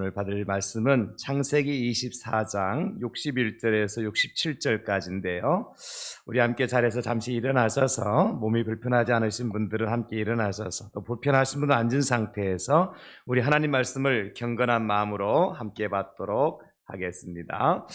오늘 받을 말씀은 창세기 24장 61절에서 67절까지인데요. 우리 함께 자리에서 잠시 일어나셔서, 몸이 불편하지 않으신 분들은 함께 일어나셔서, 또 불편하신 분은 앉은 상태에서 우리 하나님 말씀을 경건한 마음으로 함께 받도록 하겠습니다.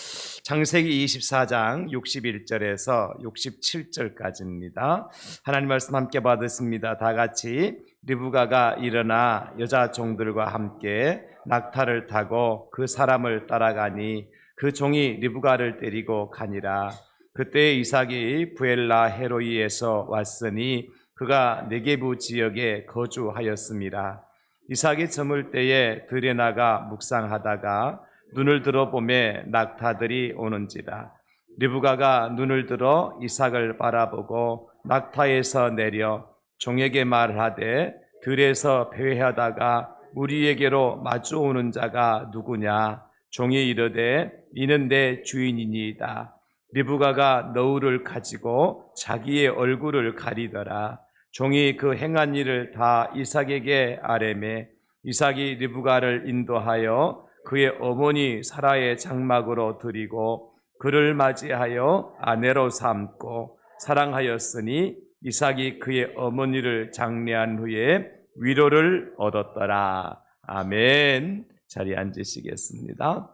창세기 24장 61절에서 67절까지입니다. 하나님 말씀 함께 받으십니다. 다 같이. 리브가가 일어나 여자 종들과 함께 낙타를 타고 그 사람을 따라가니 그 종이 리브가를 때리고 가니라. 그때 이삭이 부엘라 헤로이에서 왔으니 그가 네게부 지역에 거주하였습니다. 이삭이 저물 때에 들에 나가 묵상하다가 눈을 들어 보매 낙타들이 오는지라. 리브가가 눈을 들어 이삭을 바라보고 낙타에서 내려 종에게 말하되 들에서 배회하다가 우리에게로 마주오는 자가 누구냐? 종이 이르되 이는 내 주인이니이다. 리브가가 너울을 가지고 자기의 얼굴을 가리더라. 종이 그 행한 일을 다 이삭에게 아뢰매 이삭이 리브가를 인도하여 그의 어머니 사라의 장막으로 들이고 그를 맞이하여 아내로 삼고 사랑하였으니 이삭이 그의 어머니를 장례한 후에 위로를 얻었더라. 아멘. 자리에 앉으시겠습니다.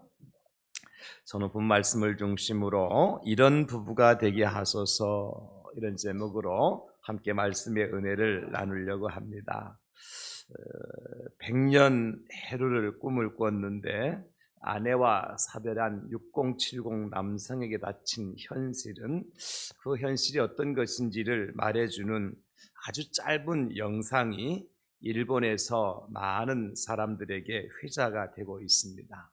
저는 본 말씀을 중심으로 이런 부부가 되게 하소서, 이런 제목으로 함께 말씀의 은혜를 나누려고 합니다. 100년 해루를 꿈을 꿨는데 아내와 사별한 6070 남성에게 닥친 현실은, 그 현실이 어떤 것인지를 말해주는 아주 짧은 영상이 일본에서 많은 사람들에게 회자가 되고 있습니다.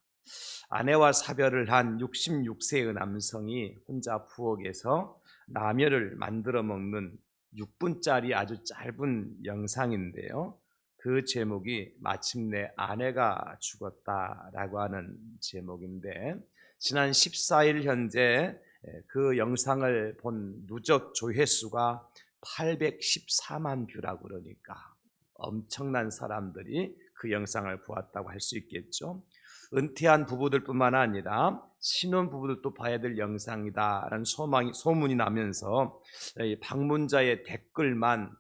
아내와 사별을 한 66세의 남성이 혼자 부엌에서 라면을 만들어 먹는 6분짜리 아주 짧은 영상인데요. 그 제목이 마침내 아내가 죽었다라고 하는 제목인데, 지난 14일 현재 그 영상을 본 누적 조회수가 814만 뷰라고, 그러니까 엄청난 사람들이 그 영상을 보았다고 할 수 있겠죠. 은퇴한 부부들뿐만 아니라 신혼 부부들도 봐야 될 영상이다라는 소문이 나면서 방문자의 댓글만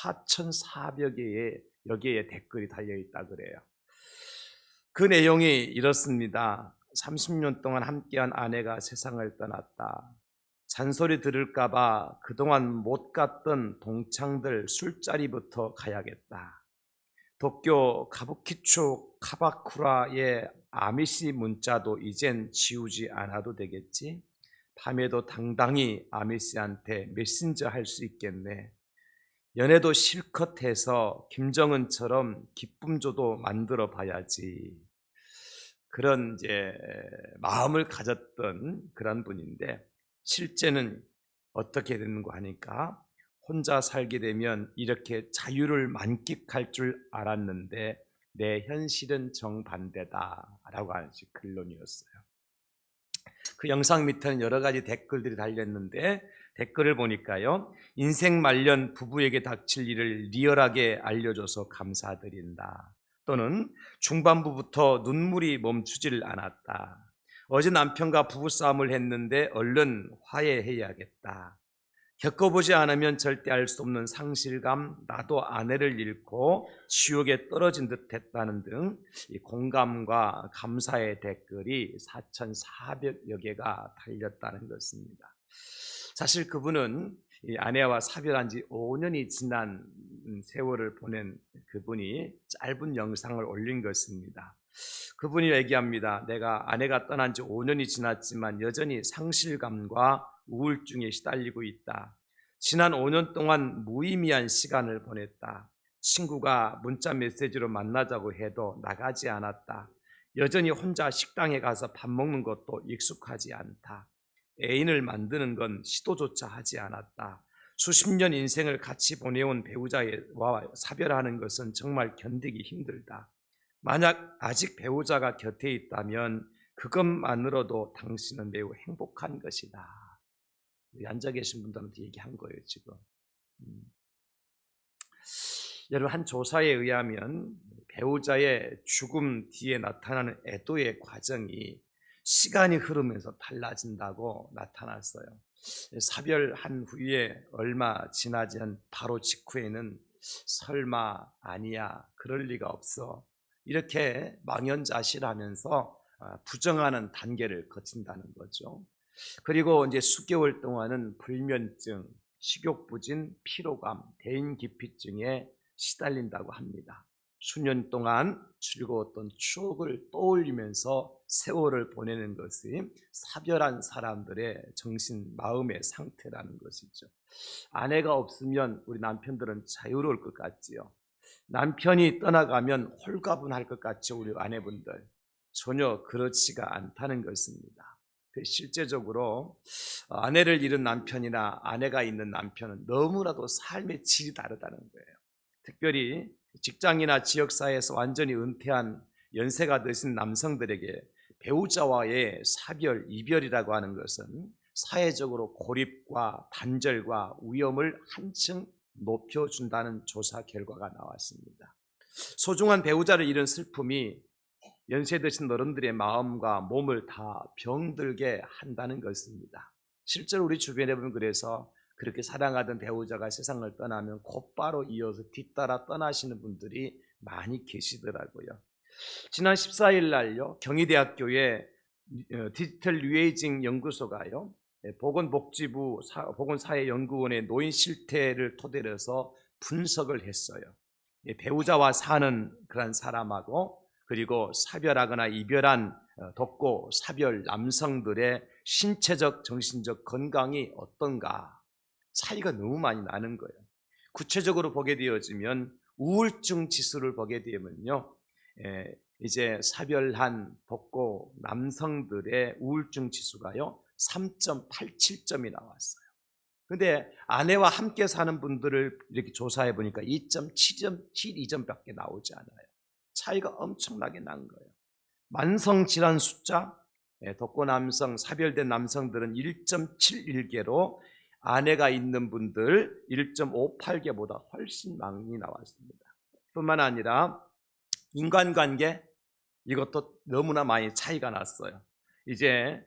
4,400개의 여기에 댓글이 달려있다 그래요. 그 내용이 이렇습니다. 30년 동안 함께한 아내가 세상을 떠났다. 잔소리 들을까봐 그동안 못 갔던 동창들 술자리부터 가야겠다. 도쿄 가부키초 카바쿠라의 아미시 문자도 이젠 지우지 않아도 되겠지. 밤에도 당당히 아미시한테 메신저 할 수 있겠네. 연애도 실컷 해서 김정은처럼 기쁨조도 만들어 봐야지. 그런 마음을 가졌던 그런 분인데, 실제는 어떻게 되는가 하니까 혼자 살게 되면 이렇게 자유를 만끽할 줄 알았는데 내 현실은 정반대다라고 하는 근론이었어요. 그 영상 밑에는 여러 가지 댓글들이 달렸는데, 댓글을 보니까요, 인생 말년 부부에게 닥칠 일을 리얼하게 알려줘서 감사드린다. 또는 중반부부터 눈물이 멈추질 않았다. 어제 남편과 부부싸움을 했는데 얼른 화해해야겠다. 겪어보지 않으면 절대 알 수 없는 상실감, 나도 아내를 잃고 지옥에 떨어진 듯 했다는 등 공감과 감사의 댓글이 4,400여 개가 달렸다는 것입니다. 사실 그분은 아내와 사별한 지 5년이 지난 세월을 보낸 그분이 짧은 영상을 올린 것입니다. 그분이 얘기합니다. 내가 아내가 떠난 지 5년이 지났지만 여전히 상실감과 우울증에 시달리고 있다. 지난 5년 동안 무의미한 시간을 보냈다. 친구가 문자 메시지로 만나자고 해도 나가지 않았다. 여전히 혼자 식당에 가서 밥 먹는 것도 익숙하지 않다. 애인을 만드는 건 시도조차 하지 않았다. 수십 년 인생을 같이 보내온 배우자와 사별하는 것은 정말 견디기 힘들다. 만약 아직 배우자가 곁에 있다면 그것만으로도 당신은 매우 행복한 것이다. 앉아 계신 분들한테 얘기한 거예요, 지금. 여러분, 한 조사에 의하면 배우자의 죽음 뒤에 나타나는 애도의 과정이 시간이 흐르면서 달라진다고 나타났어요. 사별한 후에 얼마 지나지 않은 바로 직후에는 설마 아니야, 그럴 리가 없어, 이렇게 망연자실하면서 부정하는 단계를 거친다는 거죠. 그리고 이제 수개월 동안은 불면증, 식욕부진, 피로감, 대인기피증에 시달린다고 합니다. 수년 동안 즐거웠던 추억을 떠올리면서 세월을 보내는 것이 사별한 사람들의 정신, 마음의 상태라는 것이죠. 아내가 없으면 우리 남편들은 자유로울 것 같지요. 남편이 떠나가면 홀가분할 것 같죠, 우리 아내분들. 전혀 그렇지가 않다는 것입니다. 실제적으로 아내를 잃은 남편이나 아내가 있는 남편은 너무나도 삶의 질이 다르다는 거예요. 특별히 직장이나 지역사회에서 완전히 은퇴한 연세가 드신 남성들에게 배우자와의 사별, 이별이라고 하는 것은 사회적으로 고립과 단절과 위험을 한층 높여준다는 조사 결과가 나왔습니다. 소중한 배우자를 잃은 슬픔이 연세 드신 어른들의 마음과 몸을 다 병들게 한다는 것입니다. 실제로 우리 주변에 보면 그래서 그렇게 사랑하던 배우자가 세상을 떠나면 곧바로 이어서 뒤따라 떠나시는 분들이 많이 계시더라고요. 지난 14일 날요, 경희대학교의 디지털 뉴에이징 연구소가요, 보건복지부 보건사회연구원의 노인 실태를 토대로 해서 분석을 했어요. 배우자와 사는 그런 사람하고 그리고 사별하거나 이별한 덥고 사별 남성들의 신체적, 정신적 건강이 어떤가, 차이가 너무 많이 나는 거예요. 구체적으로 보게 되어지면 우울증 지수를 보게 되면요, 이제 사별한 덥고 남성들의 우울증 지수가요 3.87점이 나왔어요. 근데 아내와 함께 사는 분들을 이렇게 조사해 보니까 2.72점밖에 나오지 않아요. 차이가 엄청나게 난 거예요. 만성질환 숫자, 독거 남성, 사별된 남성들은 1.71개로 아내가 있는 분들 1.58개보다 훨씬 많이 나왔습니다. 뿐만 아니라 인간관계, 이것도 너무나 많이 차이가 났어요. 이제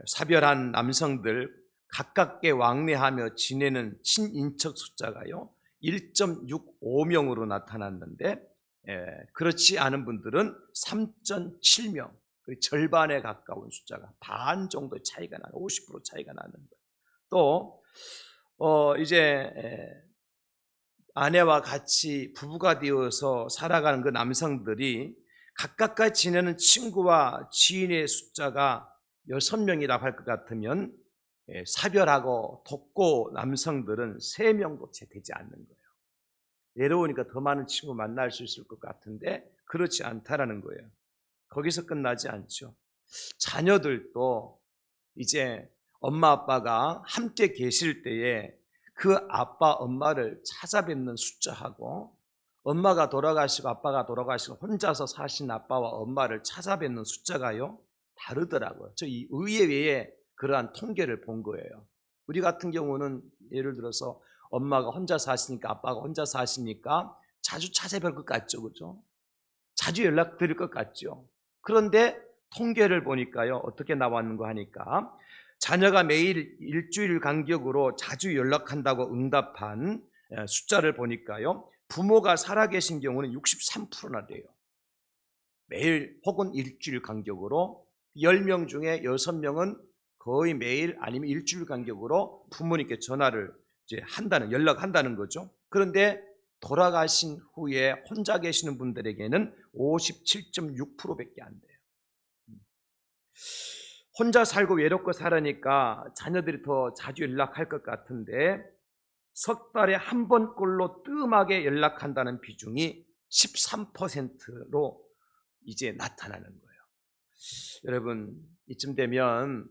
사별한 남성들 가깝게 왕래하며 지내는 친인척 숫자가요 1.65명으로 나타났는데, 그렇지 않은 분들은 3.7명, 절반에 가까운 숫자가, 반 정도 차이가 나는, 50% 차이가 나는 거예요. 또 이제 아내와 같이 부부가 되어서 살아가는 그 남성들이 가깝게 지내는 친구와 지인의 숫자가 6명이라고 할 것 같으면 사별하고 돕고 남성들은 3명도 채 되지 않는 거예요. 외로우니까 더 많은 친구 만날 수 있을 것 같은데 그렇지 않다라는 거예요. 거기서 끝나지 않죠. 자녀들도 이제 엄마 아빠가 함께 계실 때에 그 아빠 엄마를 찾아뵙는 숫자하고 엄마가 돌아가시고 아빠가 돌아가시고 혼자서 사신 아빠와 엄마를 찾아뵙는 숫자가요 다르더라고요. 저 이 의외에 그러한 통계를 본 거예요. 우리 같은 경우는 예를 들어서 엄마가 혼자 사시니까 아빠가 혼자 사시니까 자주 찾아뵐 것 같죠, 그죠? 자주 연락드릴 것 같죠. 그런데 통계를 보니까요 어떻게 나왔는가 하니까 자녀가 매일 일주일 간격으로 자주 연락한다고 응답한 숫자를 보니까요 부모가 살아계신 경우는 63%나 돼요. 매일 혹은 일주일 간격으로 10명 중에 6명은 거의 매일 아니면 일주일 간격으로 부모님께 전화를 이제 연락한다는 거죠. 그런데 돌아가신 후에 혼자 계시는 분들에게는 57.6%밖에 안 돼요. 혼자 살고 외롭고 살으니까 자녀들이 더 자주 연락할 것 같은데 석 달에 한 번꼴로 뜸하게 연락한다는 비중이 13%로 이제 나타나는 거예요. 여러분, 이쯤 되면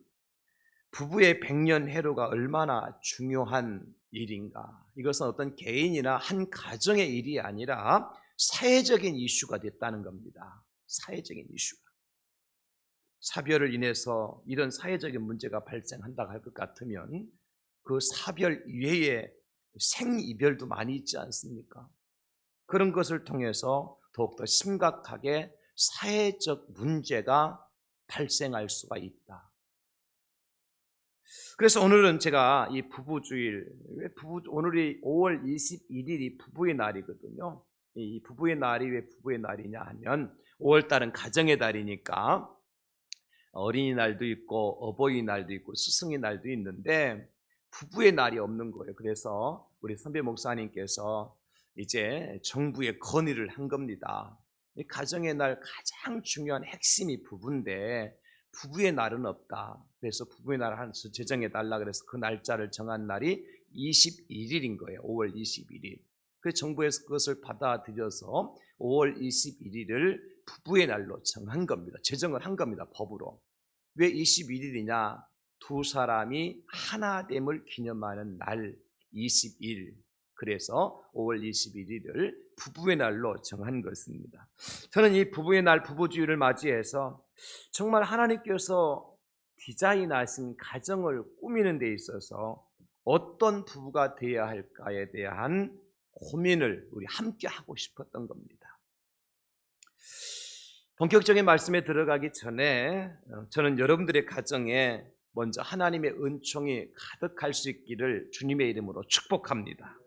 부부의 백년해로가 얼마나 중요한 일인가. 이것은 어떤 개인이나 한 가정의 일이 아니라 사회적인 이슈가 됐다는 겁니다. 사회적인 이슈가. 사별을 인해서 이런 사회적인 문제가 발생한다고 할 것 같으면 그 사별 이외에 생이별도 많이 있지 않습니까? 그런 것을 통해서 더욱더 심각하게 사회적 문제가 발생할 수가 있다. 그래서 오늘은 제가 이 부부주일, 오늘이 5월 21일이 부부의 날이거든요. 이 부부의 날이 왜 부부의 날이냐 하면 5월 달은 가정의 달이니까 어린이날도 있고 어버이날도 있고 스승의 날도 있는데 부부의 날이 없는 거예요. 그래서 우리 선배 목사님께서 이제 정부에 건의를 한 겁니다. 이 가정의 날 가장 중요한 핵심이 부부인데 부부의 날은 없다. 그래서 부부의 날을 하나씩 제정해 달라 그래서 그 날짜를 정한 날이 21일인 거예요. 5월 21일. 그래서 정부에서 그것을 받아들여서 5월 21일을 부부의 날로 정한 겁니다. 제정을 한 겁니다. 법으로. 왜 21일이냐? 두 사람이 하나됨을 기념하는 날 20일. 그래서 5월 21일을 부부의 날로 정한 것입니다. 저는 이 부부의 날, 부부주의를 맞이해서 정말 하나님께서 디자인하신 가정을 꾸미는 데 있어서 어떤 부부가 되어야 할까에 대한 고민을 우리 함께 하고 싶었던 겁니다. 본격적인 말씀에 들어가기 전에 저는 여러분들의 가정에 먼저 하나님의 은총이 가득할 수 있기를 주님의 이름으로 축복합니다.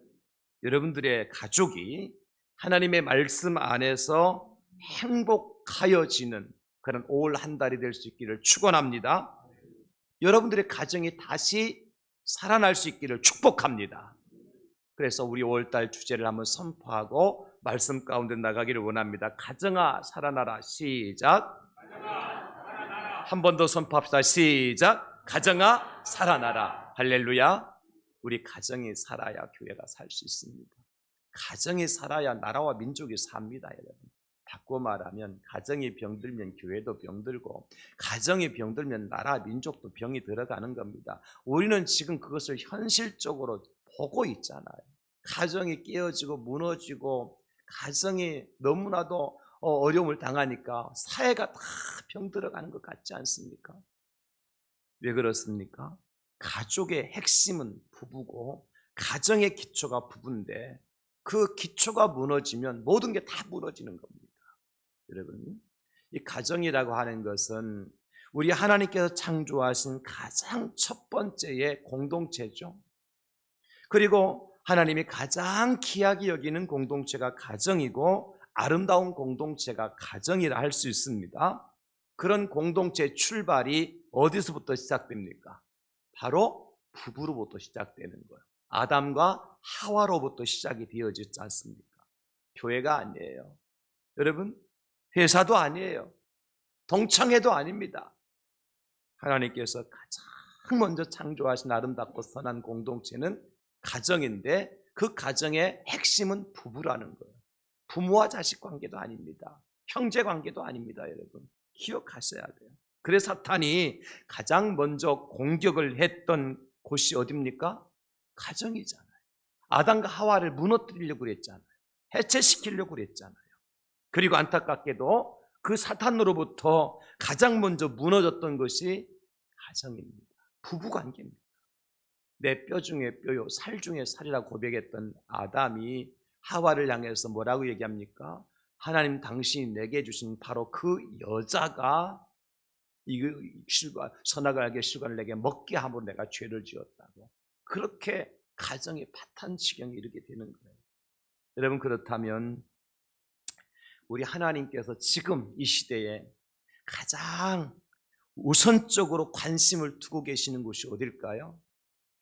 여러분들의 가족이 하나님의 말씀 안에서 행복하여지는 그런 5월 한 달이 될 수 있기를 축원합니다. 여러분들의 가정이 다시 살아날 수 있기를 축복합니다. 그래서 우리 5월달 주제를 한번 선포하고 말씀 가운데 나가기를 원합니다. 가정아 살아나라. 시작. 한 번 더 선포합시다. 시작. 가정아 살아나라. 할렐루야. 우리 가정이 살아야 교회가 살 수 있습니다. 가정이 살아야 나라와 민족이 삽니다. 여러분. 바꿔 말하면 가정이 병들면 교회도 병들고 가정이 병들면 나라 민족도 병이 들어가는 겁니다. 우리는 지금 그것을 현실적으로 보고 있잖아요. 가정이 깨어지고 무너지고 가정이 너무나도 어려움을 당하니까 사회가 다 병들어가는 것 같지 않습니까? 왜 그렇습니까? 가족의 핵심은 부부고 가정의 기초가 부부인데 그 기초가 무너지면 모든 게 다 무너지는 겁니다. 여러분, 이 가정이라고 하는 것은 우리 하나님께서 창조하신 가장 첫 번째의 공동체죠. 그리고 하나님이 가장 귀하게 여기는 공동체가 가정이고 아름다운 공동체가 가정이라 할 수 있습니다. 그런 공동체의 출발이 어디서부터 시작됩니까? 바로 부부로부터 시작되는 거예요. 아담과 하와로부터 시작이 되어지지 않습니까? 교회가 아니에요. 여러분, 회사도 아니에요. 동창회도 아닙니다. 하나님께서 가장 먼저 창조하신 아름답고 선한 공동체는 가정인데 그 가정의 핵심은 부부라는 거예요. 부모와 자식 관계도 아닙니다. 형제 관계도 아닙니다. 여러분, 기억하셔야 돼요. 그래서 사탄이 가장 먼저 공격을 했던 곳이 어디입니까? 가정이잖아요. 아담과 하와를 무너뜨리려고 그랬잖아요. 해체시키려고 그랬잖아요. 그리고 안타깝게도 그 사탄으로부터 가장 먼저 무너졌던 것이 가정입니다. 부부관계입니다. 내 뼈 중에 뼈요 살 중에 살이라고 고백했던 아담이 하와를 향해서 뭐라고 얘기합니까? 하나님 당신이 내게 주신 바로 그 여자가 선악을 알게 실과를 내게 먹게 함으로 내가 죄를 지었다고. 그렇게 가정의 파탄 지경에 이르게 되는 거예요. 여러분, 그렇다면 우리 하나님께서 지금 이 시대에 가장 우선적으로 관심을 두고 계시는 곳이 어딜까요?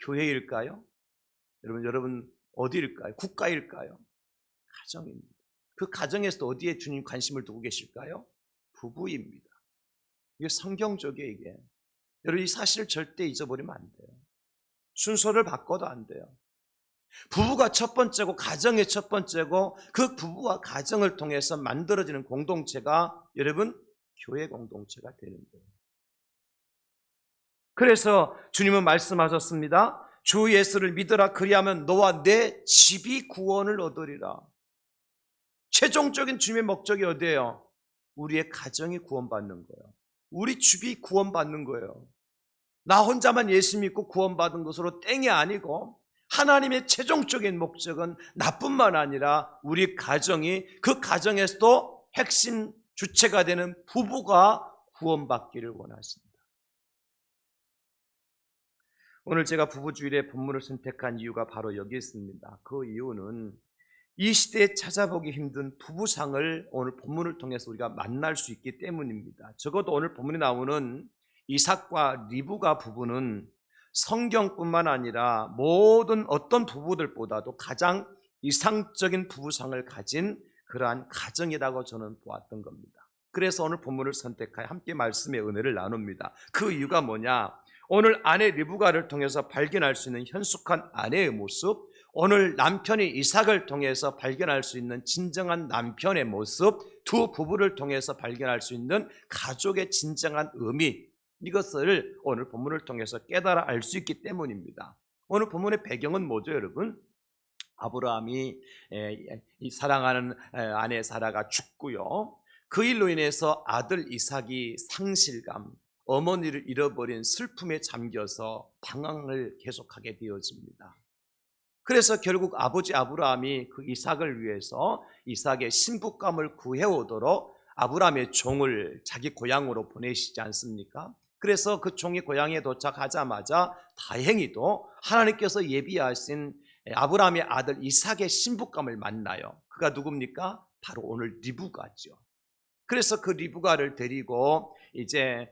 교회일까요? 여러분 어디일까요? 국가일까요? 가정입니다. 그 가정에서 어디에 주님 관심을 두고 계실까요? 부부입니다. 이게 성경적이에요. 이게 여러분, 이 사실을 절대 잊어버리면 안 돼요. 순서를 바꿔도 안 돼요. 부부가 첫 번째고 가정이 첫 번째고 그 부부와 가정을 통해서 만들어지는 공동체가 여러분 교회 공동체가 되는 거예요. 그래서 주님은 말씀하셨습니다. 주 예수를 믿으라. 그리하면 너와 내 집이 구원을 얻으리라. 최종적인 주님의 목적이 어디예요? 우리의 가정이 구원받는 거예요. 우리 집이 구원받는 거예요. 나 혼자만 예수 믿고 구원받은 것으로 땡이 아니고 하나님의 최종적인 목적은 나뿐만 아니라 우리 가정이, 그 가정에서도 핵심 주체가 되는 부부가 구원받기를 원하십니다. 오늘 제가 부부주일의 본문을 선택한 이유가 바로 여기 있습니다. 그 이유는 이 시대에 찾아보기 힘든 부부상을 오늘 본문을 통해서 우리가 만날 수 있기 때문입니다. 적어도 오늘 본문에 나오는 이삭과 리브가 부부는 성경뿐만 아니라 모든 어떤 부부들보다도 가장 이상적인 부부상을 가진 그러한 가정이라고 저는 보았던 겁니다. 그래서 오늘 본문을 선택하여 함께 말씀의 은혜를 나눕니다. 그 이유가 뭐냐? 오늘 아내 리브가를 통해서 발견할 수 있는 현숙한 아내의 모습, 오늘 남편이 이삭을 통해서 발견할 수 있는 진정한 남편의 모습, 두 부부를 통해서 발견할 수 있는 가족의 진정한 의미, 이것을 오늘 본문을 통해서 깨달아 알 수 있기 때문입니다. 오늘 본문의 배경은 뭐죠, 여러분? 아브라함이 사랑하는 아내 사라가 죽고요, 그 일로 인해서 아들 이삭이 상실감, 어머니를 잃어버린 슬픔에 잠겨서 방황을 계속하게 되어집니다. 그래서 결국 아버지 아브라함이 그 이삭을 위해서 이삭의 신부감을 구해오도록 아브라함의 종을 자기 고향으로 보내시지 않습니까? 그래서 그 종이 고향에 도착하자마자 다행히도 하나님께서 예비하신 아브라함의 아들 이삭의 신부감을 만나요. 그가 누굽니까? 바로 오늘 리브가죠. 그래서 그 리브가를 데리고 이제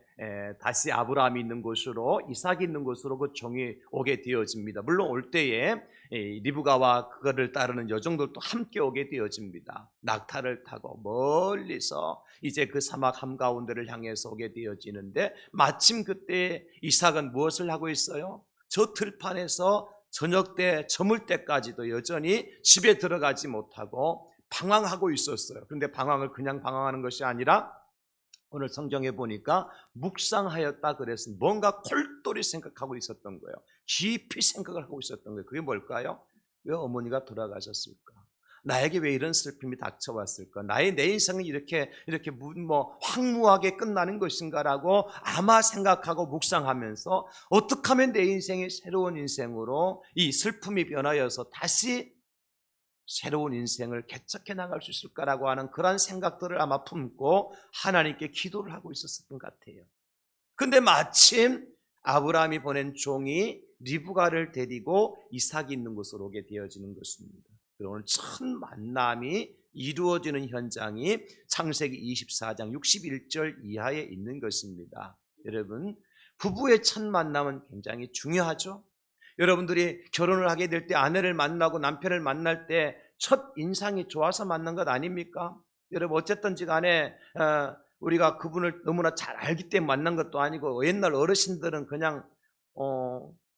다시 아브라함이 있는 곳으로, 이삭이 있는 곳으로 그 종이 오게 되어집니다. 물론 올 때에 리브가와 그거를 따르는 여종들도 함께 오게 되어집니다. 낙타를 타고 멀리서 이제 그 사막 한가운데를 향해서 오게 되어지는데, 마침 그때 이삭은 무엇을 하고 있어요? 저 들판에서 저녁 때 저물 때까지도 여전히 집에 들어가지 못하고 방황하고 있었어요. 그런데 방황을 그냥 방황하는 것이 아니라 오늘 성경에 보니까 묵상하였다 그래서 뭔가 콜똘히 생각하고 있었던 거예요. 깊이 생각을 하고 있었던 거예요. 그게 뭘까요? 왜 어머니가 돌아가셨을까? 나에게 왜 이런 슬픔이 닥쳐왔을까? 내 인생은 이렇게 황무하게 끝나는 것인가라고 아마 생각하고 묵상하면서 어떻게 하면 내 인생이 새로운 인생으로 이 슬픔이 변하여서 다시 새로운 인생을 개척해 나갈 수 있을까라고 하는 그런 생각들을 아마 품고 하나님께 기도를 하고 있었던 것 같아요. 근데 마침 아브라함이 보낸 종이 리브가를 데리고 이삭이 있는 곳으로 오게 되어지는 것입니다. 오늘 첫 만남이 이루어지는 현장이 창세기 24장 61절 이하에 있는 것입니다. 여러분, 부부의 첫 만남은 굉장히 중요하죠. 여러분들이 결혼을 하게 될 때 아내를 만나고 남편을 만날 때 첫 인상이 좋아서 만난 것 아닙니까? 여러분, 어쨌든지 간에 우리가 그분을 너무나 잘 알기 때문에 만난 것도 아니고, 옛날 어르신들은 그냥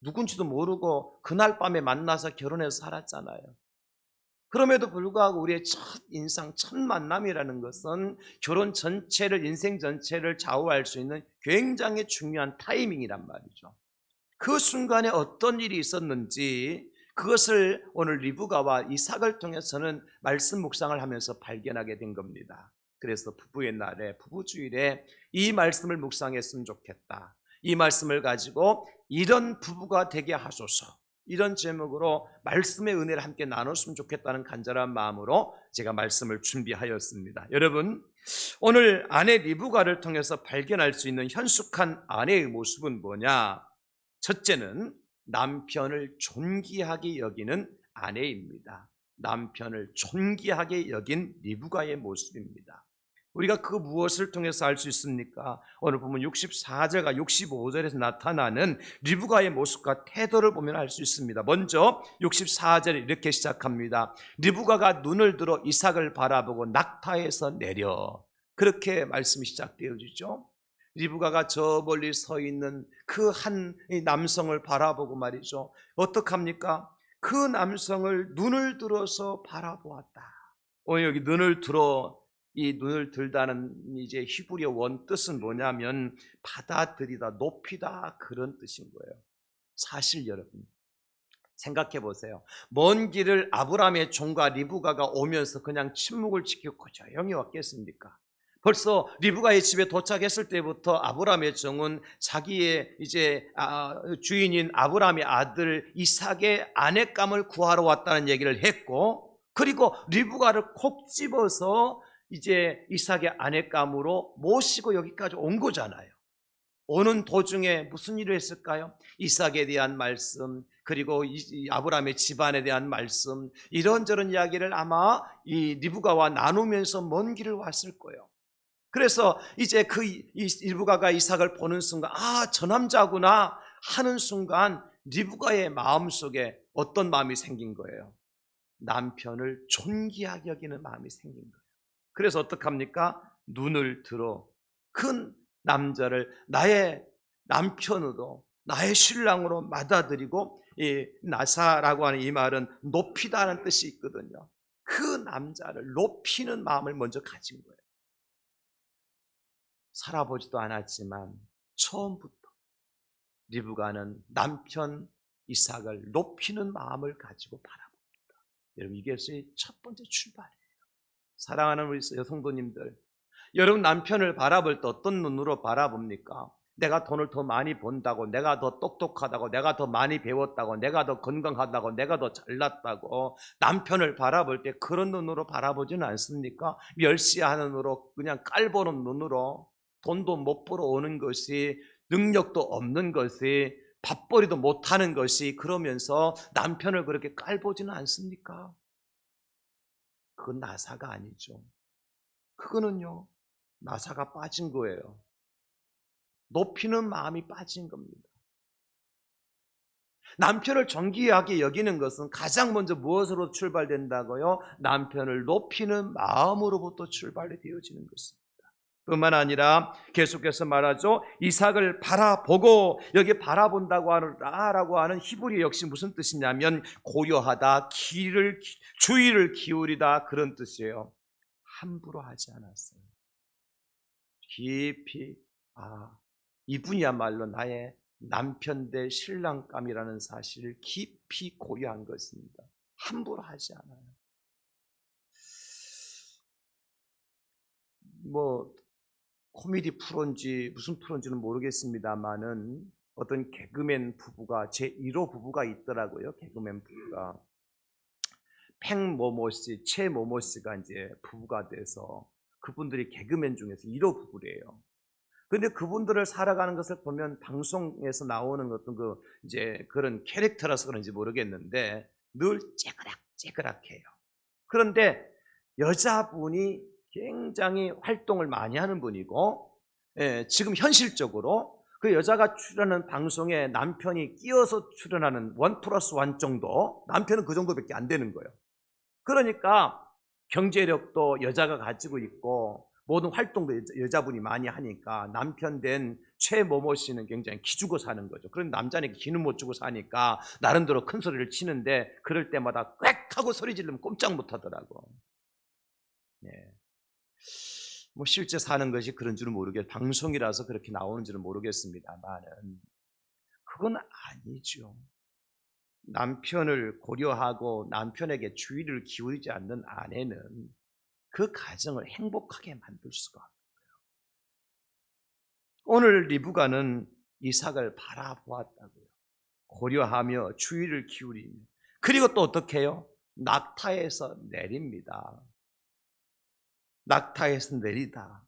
누군지도 모르고 그날 밤에 만나서 결혼해서 살았잖아요. 그럼에도 불구하고 우리의 첫 인상, 첫 만남이라는 것은 결혼 전체를, 인생 전체를 좌우할 수 있는 굉장히 중요한 타이밍이란 말이죠. 그 순간에 어떤 일이 있었는지 그것을 오늘 리브가와 이삭을 통해서는 말씀 묵상을 하면서 발견하게 된 겁니다. 그래서 부부의 날에, 부부주일에 이 말씀을 묵상했으면 좋겠다, 이 말씀을 가지고 이런 부부가 되게 하소서, 이런 제목으로 말씀의 은혜를 함께 나눴으면 좋겠다는 간절한 마음으로 제가 말씀을 준비하였습니다. 여러분, 오늘 아내 리브가를 통해서 발견할 수 있는 현숙한 아내의 모습은 뭐냐? 첫째는 남편을 존귀하게 여기는 아내입니다. 남편을 존귀하게 여긴 리브가의 모습입니다. 우리가 그 무엇을 통해서 알 수 있습니까? 오늘 보면 64절과 65절에서 나타나는 리브가의 모습과 태도를 보면 알 수 있습니다. 먼저 64절에 이렇게 시작합니다. 리브가가 눈을 들어 이삭을 바라보고 낙타에서 내려, 그렇게 말씀이 시작되어지죠. 리브가가 저 멀리 서 있는 그 한 남성을 바라보고 말이죠, 어떡합니까? 그 남성을 눈을 들어서 바라보았다. 오늘 여기 눈을 들어, 이 눈을 들다는 이제 히브리어 원 뜻은 뭐냐면 받아들이다, 높이다, 그런 뜻인 거예요. 사실 여러분, 생각해 보세요. 먼 길을 아브라함의 종과 리브가가 오면서 그냥 침묵을 지키고 조용히 왔겠습니까? 벌써 리브가의 집에 도착했을 때부터 아브라함의 정은 자기의 이제 주인인 아브라함의 아들 이삭의 아내감을 구하러 왔다는 얘기를 했고, 그리고 리브가를 콕 집어서 이제 이삭의 아내감으로 모시고 여기까지 온 거잖아요. 오는 도중에 무슨 일을 했을까요? 이삭에 대한 말씀, 그리고 아브라함의 집안에 대한 말씀, 이런저런 이야기를 아마 이 리브가와 나누면서 먼 길을 왔을 거예요. 그래서 이제 리브가가 이삭을 보는 순간, 저 남자구나 하는 순간 리브가의 마음속에 어떤 마음이 생긴 거예요? 남편을 존귀하게 여기는 마음이 생긴 거예요. 그래서 어떡합니까? 눈을 들어 큰 남자를 나의 남편으로, 나의 신랑으로 받아들이고, 이 나사라고 하는 이 말은 높이다는 뜻이 있거든요. 그 남자를 높이는 마음을 먼저 가진 거예요. 살아보지도 않았지만 처음부터 리브가는 남편 이삭을 높이는 마음을 가지고 바라봅니다. 여러분, 이게 첫 번째 출발이에요. 사랑하는 우리 여성도님들, 여러분 남편을 바라볼 때 어떤 눈으로 바라봅니까? 내가 돈을 더 많이 번다고, 내가 더 똑똑하다고, 내가 더 많이 배웠다고, 내가 더 건강하다고, 내가 더 잘났다고 남편을 바라볼 때 그런 눈으로 바라보지는 않습니까? 멸시하는 눈으로, 그냥 깔보는 눈으로, 돈도 못 벌어오는 것이, 능력도 없는 것이, 밥벌이도 못하는 것이, 그러면서 남편을 그렇게 깔보지는 않습니까? 그건 나사가 아니죠. 그거는요, 나사가 빠진 거예요. 높이는 마음이 빠진 겁니다. 남편을 존귀하게 여기는 것은 가장 먼저 무엇으로 출발된다고요? 남편을 높이는 마음으로부터 출발이 되어지는 것입니다. 뿐만 아니라 계속해서 말하죠. 이삭을 바라보고, 여기 바라본다고 하는 히브리 역시 무슨 뜻이냐면 고려하다, 주의를 기울이다, 그런 뜻이에요. 함부로 하지 않았어요. 깊이, 이분이야말로 나의 남편 대 신랑감이라는 사실을 깊이 고려한 것입니다. 함부로 하지 않아요. 코미디 프로인지 무슨 프로인지는 모르겠습니다만은 어떤 개그맨 부부가, 제1호 부부가 있더라고요. 개그맨 부부가. 팽모모씨, 최모모씨가 이제 부부가 돼서, 그분들이 개그맨 중에서 1호 부부래요. 근데 그분들을 살아가는 것을 보면 방송에서 나오는 어떤 이제 그런 캐릭터라서 그런지 모르겠는데 늘 째그락째그락해요. 그런데 여자분이 굉장히 활동을 많이 하는 분이고, 지금 현실적으로 그 여자가 출연하는 방송에 남편이 끼어서 출연하는 1+1 정도, 남편은 그 정도밖에 안 되는 거예요. 그러니까 경제력도 여자가 가지고 있고 모든 활동도 여자분이 많이 하니까 남편 된 최모모 씨는 굉장히 기주고 사는 거죠. 그런 남자는 기는 못 주고 사니까 나름대로 큰 소리를 치는데, 그럴 때마다 꽥 하고 소리 지르면 꼼짝 못 하더라고. 실제 사는 것이 그런 줄은 방송이라서 그렇게 나오는지는 모르겠습니다만은 그건 아니죠. 남편을 고려하고 남편에게 주의를 기울이지 않는 아내는 그 가정을 행복하게 만들 수가 없어요. 오늘 리브가는 이삭을 바라보았다고요. 고려하며 주의를 기울이며, 그리고 또 어떻게 해요? 낙타에서 내립니다. 낙타에서 내리다.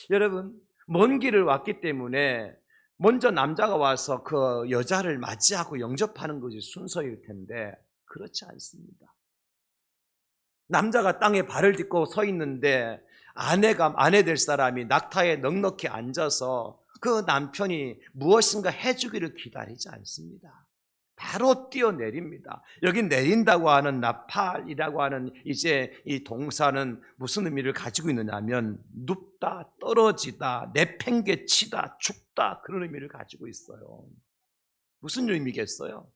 여러분, 먼 길을 왔기 때문에 먼저 남자가 와서 그 여자를 맞이하고 영접하는 것이 순서일 텐데 그렇지 않습니다. 남자가 땅에 발을 딛고 서 있는데 아내 될 사람이 낙타에 넉넉히 앉아서 그 남편이 무엇인가 해주기를 기다리지 않습니다. 바로 뛰어내립니다. 여기 내린다고 하는 나팔이라고 하는 이제 이 동사는 무슨 의미를 가지고 있느냐면 눕다, 떨어지다, 내팽개치다, 죽다, 그런 의미를 가지고 있어요. 무슨 의미겠어요?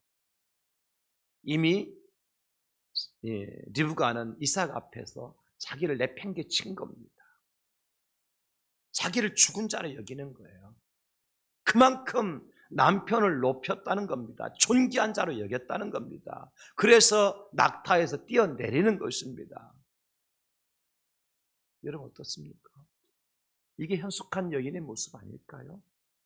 이미 리브가는 이삭 앞에서 자기를 내팽개친 겁니다. 자기를 죽은 자로 여기는 거예요. 그만큼 남편을 높였다는 겁니다. 존귀한 자로 여겼다는 겁니다. 그래서 낙타에서 뛰어내리는 것입니다. 여러분 어떻습니까? 이게 현숙한 여인의 모습 아닐까요?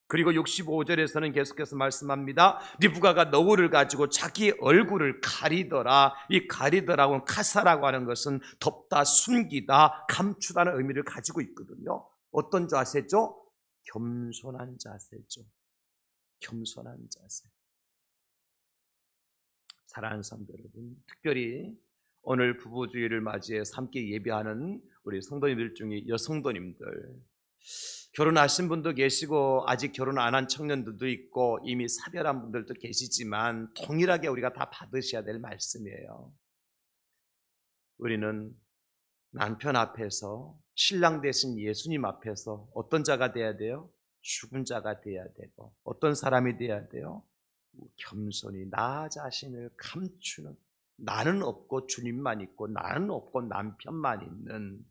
그리고 65절에서는 계속해서 말씀합니다. 리브가가 너울을 가지고 자기 얼굴을 가리더라. 이 가리더라고는 카사라고 하는 것은 덮다, 숨기다, 감추다는 의미를 가지고 있거든요. 어떤 자세죠? 겸손한 자세죠. 겸손한 자세. 사랑하는 성도 여러분, 특별히 오늘 부부주의를 맞이해서 함께 예배하는 우리 성도님들 중에 여성도님들, 결혼하신 분도 계시고 아직 결혼 안 한 청년들도 있고 이미 사별한 분들도 계시지만 동일하게 우리가 다 받으셔야 될 말씀이에요. 우리는 남편 앞에서, 신랑 되신 예수님 앞에서 어떤 자가 돼야 돼요? 죽은 자가 돼야 되고, 어떤 사람이 돼야 돼요? 겸손히 나 자신을 감추는, 나는 없고 주님만 있고 나는 없고 남편만 있는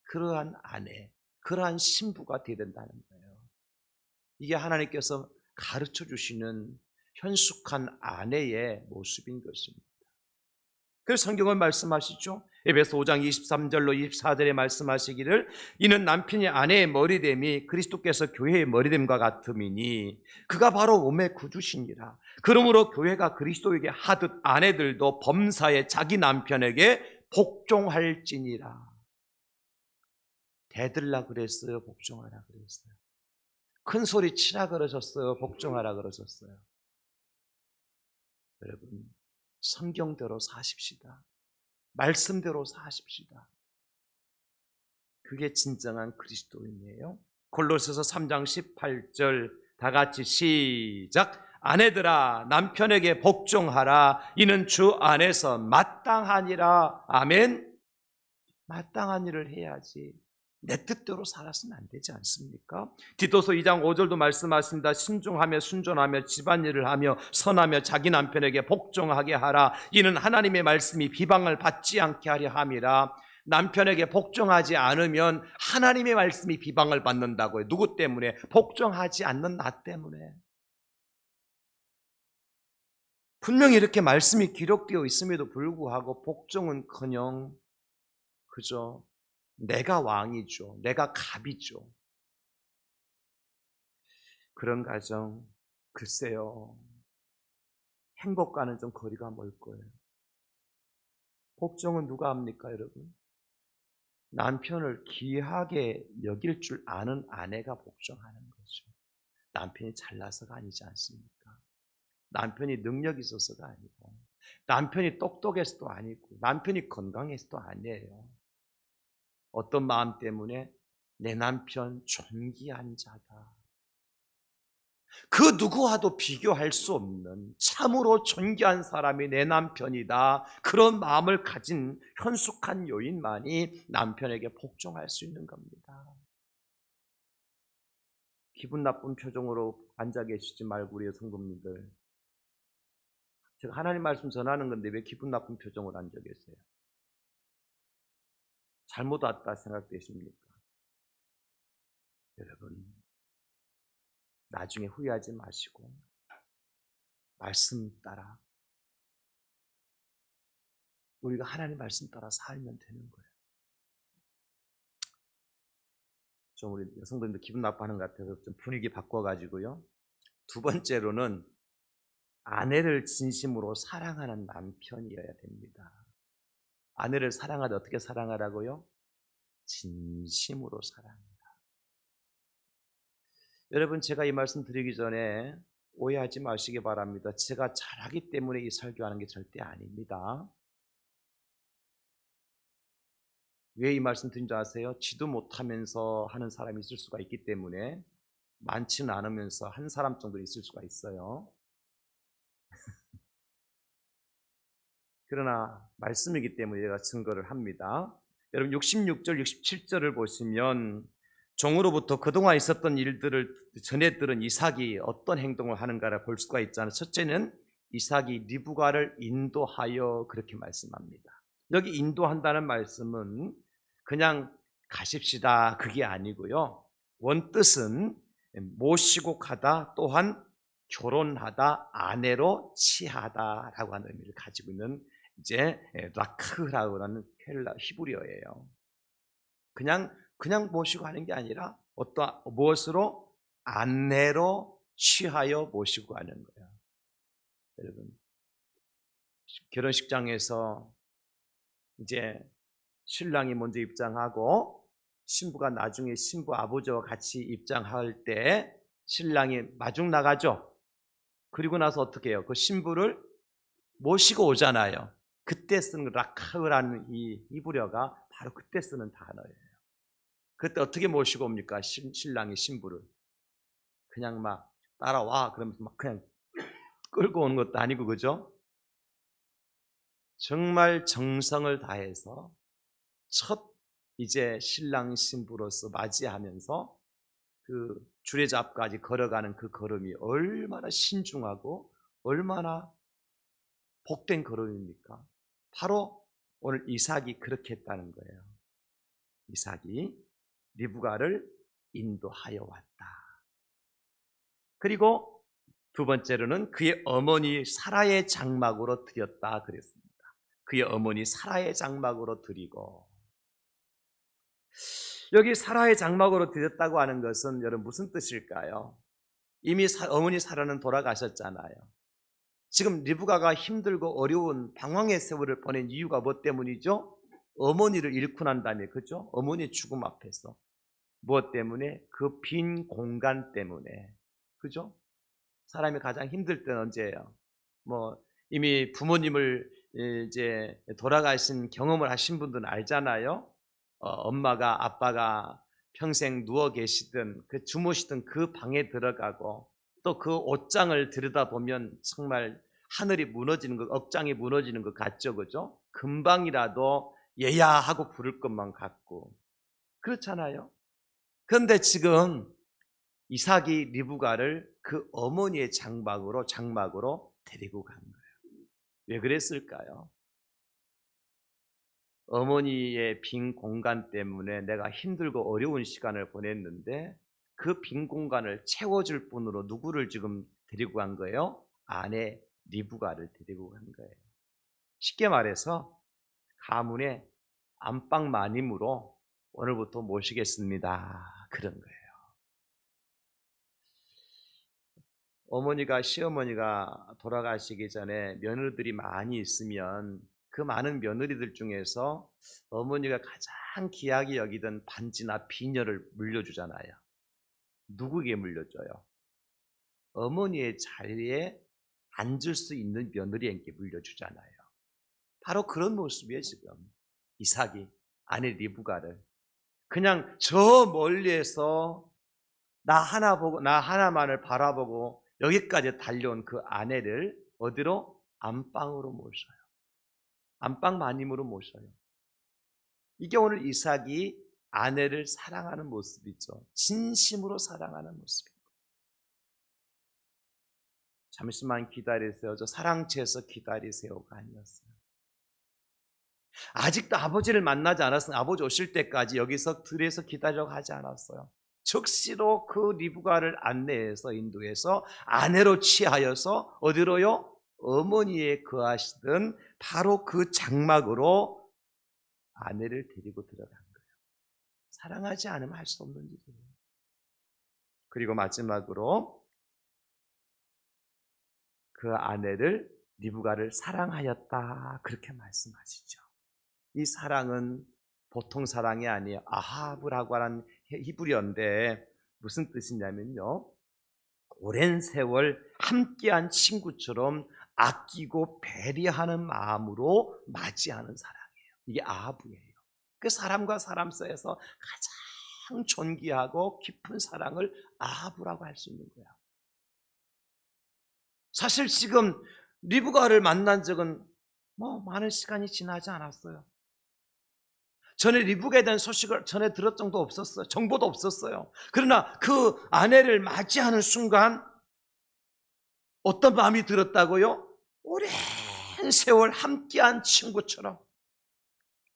그러한 아내, 그러한 신부가 되어야 된다는 거예요. 이게 하나님께서 가르쳐 주시는 현숙한 아내의 모습인 것입니다. 그래서 성경은 말씀하시죠. 에베소 5장 23절로 24절에 말씀하시기를 이는 남편이 아내의 머리됨이 그리스도께서 교회의 머리됨과 같음이니 그가 바로 몸의 구주시니라. 그러므로 교회가 그리스도에게 하듯 아내들도 범사에 자기 남편에게 복종할지니라. 대들라 그랬어요? 복종하라 그랬어요? 큰 소리 치라 그러셨어요? 복종하라 그러셨어요? 여러분, 성경대로 사십시다. 말씀대로 사십시다. 그게 진정한 그리스도인이에요. 골로새서 3장 18절 다 같이 시작. 아내들아 남편에게 복종하라. 이는 주 안에서 마땅하니라. 아멘. 마땅한 일을 해야지 내 뜻대로 살아서는 안 되지 않습니까? 디도서 2장 5절도 말씀하십니다. 신중하며 순전하며 집안일을 하며 선하며 자기 남편에게 복종하게 하라. 이는 하나님의 말씀이 비방을 받지 않게 하려 함이라. 남편에게 복종하지 않으면 하나님의 말씀이 비방을 받는다고요. 누구 때문에? 복종하지 않는 나 때문에. 분명히 이렇게 말씀이 기록되어 있음에도 불구하고 복종은커녕 그저 내가 왕이죠. 내가 갑이죠. 그런 가정, 글쎄요. 행복과는 좀 거리가 멀 거예요. 복종은 누가 합니까, 여러분? 남편을 귀하게 여길 줄 아는 아내가 복종하는 거죠. 남편이 잘나서가 아니지 않습니까? 남편이 능력이 있어서가 아니고, 남편이 똑똑해서도 아니고, 남편이 건강해서도 아니에요. 어떤 마음 때문에 내 남편 존귀한 자다. 그 누구와도 비교할 수 없는 참으로 존귀한 사람이 내 남편이다. 그런 마음을 가진 현숙한 여인만이 남편에게 복종할 수 있는 겁니다. 기분 나쁜 표정으로 앉아 계시지 말고 우리 성도님들, 제가 하나님 말씀 전하는 건데 왜 기분 나쁜 표정으로 앉아 계세요? 잘못 왔다 생각되십니까? 여러분, 나중에 후회하지 마시고 말씀 따라, 우리가 하나님 말씀 따라 살면 되는 거예요. 좀 우리 여성분들 기분 나빠하는 것 같아서 좀 분위기 바꿔가지고요. 두 번째로는 아내를 진심으로 사랑하는 남편이어야 됩니다. 아내를 사랑하되 어떻게 사랑하라고요? 진심으로 사랑합니다. 여러분, 제가 이 말씀 드리기 전에 오해하지 마시기 바랍니다. 제가 잘하기 때문에 이 설교하는 게 절대 아닙니다. 왜 이 말씀 드린 줄 아세요? 지도 못하면서 하는 사람이 있을 수가 있기 때문에, 많지는 않으면서 한 사람 정도 있을 수가 있어요. 그러나 말씀이기 때문에 제가 증거를 합니다. 여러분 66절 67절을 보시면 종으로부터 그동안 있었던 일들을 전해 들은 이삭이 어떤 행동을 하는가를 볼 수가 있잖아요. 첫째는 이삭이 리브가를 인도하여 그렇게 말씀합니다. 여기 인도한다는 말씀은 그냥 가십시다 그게 아니고요. 원뜻은 모시고 가다, 또한 결혼하다, 아내로 취하다라고 하는 의미를 가지고 있는 이제 라크라고 하는 헬라 히브리어예요. 그냥 모시고 하는 게 아니라 무엇으로? 아내로 취하여 모시고 가는 거야. 여러분, 결혼식장에서 이제 신랑이 먼저 입장하고 신부가 나중에 신부 아버지와 같이 입장할 때 신랑이 마중 나가죠. 그리고 나서 어떻게 해요? 그 신부를 모시고 오잖아요. 그때 쓰는 라카흐라는 이 히브리어가 바로 그때 쓰는 단어예요. 그때 어떻게 모시고 옵니까? 신랑이 신부를 그냥 막 따라와 그러면서 막 그냥 끌고 오는 것도 아니고, 그죠? 정말 정성을 다해서 첫 이제 신랑 신부로서 맞이하면서 그 주례자 앞까지 걸어가는 그 걸음이 얼마나 신중하고 얼마나 복된 걸음입니까? 바로 오늘 이삭이 그렇게 했다는 거예요. 이삭이 리브가를 인도하여 왔다. 그리고 두 번째로는 그의 어머니 사라의 장막으로 드렸다 그랬습니다. 그의 어머니 사라의 장막으로 드리고, 여기 사라의 장막으로 드렸다고 하는 것은 여러분 무슨 뜻일까요? 이미 어머니 사라는 돌아가셨잖아요. 지금 리브가가 힘들고 어려운 방황의 세월을 보낸 이유가 뭐 때문이죠? 어머니를 잃고 난 다음에, 그죠? 어머니의 죽음 앞에서. 무엇 때문에? 그 빈 공간 때문에. 그죠? 사람이 가장 힘들 때는 언제예요? 뭐 이미 부모님을 이제 돌아가신 경험을 하신 분들은 알잖아요. 엄마가 아빠가 평생 누워 계시든 그 주무시던 그 방에 들어가고 또 그 옷장을 들여다보면 정말 하늘이 무너지는 것, 억장이 무너지는 것 같죠, 그죠? 금방이라도 얘야 하고 부를 것만 같고 그렇잖아요. 그런데 지금 이삭이 리브가를 그 어머니의 장막으로 데리고 간 거예요. 왜 그랬을까요? 어머니의 빈 공간 때문에 내가 힘들고 어려운 시간을 보냈는데 그 빈 공간을 채워줄 분으로 누구를 지금 데리고 간 거예요? 아내 리브가를 데리고 간 거예요. 쉽게 말해서 가문의 안방 마님으로 오늘부터 모시겠습니다. 그런 거예요. 어머니가 시어머니가 돌아가시기 전에 며느리들이 많이 있으면 그 많은 며느리들 중에서 어머니가 가장 귀하게 여기던 반지나 비녀를 물려주잖아요. 누구에게 물려줘요? 어머니의 자리에 앉을 수 있는 며느리에게 물려주잖아요. 바로 그런 모습이에요. 지금 이삭이 아내 리브가를 그냥 저 멀리에서 나 하나만을 바라보고 여기까지 달려온 그 아내를 어디로? 안방으로 모셔요. 안방 마님으로 모셔요. 이게 오늘 이삭이 아내를 사랑하는 모습이죠. 진심으로 사랑하는 모습입니다. 잠시만 기다리세요. 저 사랑채에서 기다리세요가 아니었어요. 아직도 아버지를 만나지 않았으니 아버지 오실 때까지 여기서 들에서 기다리려고 하지 않았어요. 즉시로 그 리브가를 안내해서 인도해서 아내로 취하여서 어디로요? 어머니에 거하시던 바로 그 장막으로 아내를 데리고 들어간 거예요. 사랑하지 않으면 할 수 없는 일이에요. 그리고 마지막으로 그 아내를 리브가를 사랑하였다 그렇게 말씀하시죠. 이 사랑은 보통 사랑이 아니에요. 아하브라고 하는 히브리어인데 무슨 뜻이냐면요, 오랜 세월 함께한 친구처럼 아끼고 배려하는 마음으로 맞이하는 사랑이에요. 이게 아하브예요. 그 사람과 사람 사이에서 가장 존귀하고 깊은 사랑을 아하브라고 할 수 있는 거야. 사실 지금 리브가를 만난 적은 많은 시간이 지나지 않았어요. 전에 리브가에 대한 소식을 전에 들었던 정도 없었어요. 정보도 없었어요. 그러나 그 아내를 맞이하는 순간 어떤 마음이 들었다고요? 오랜 세월 함께한 친구처럼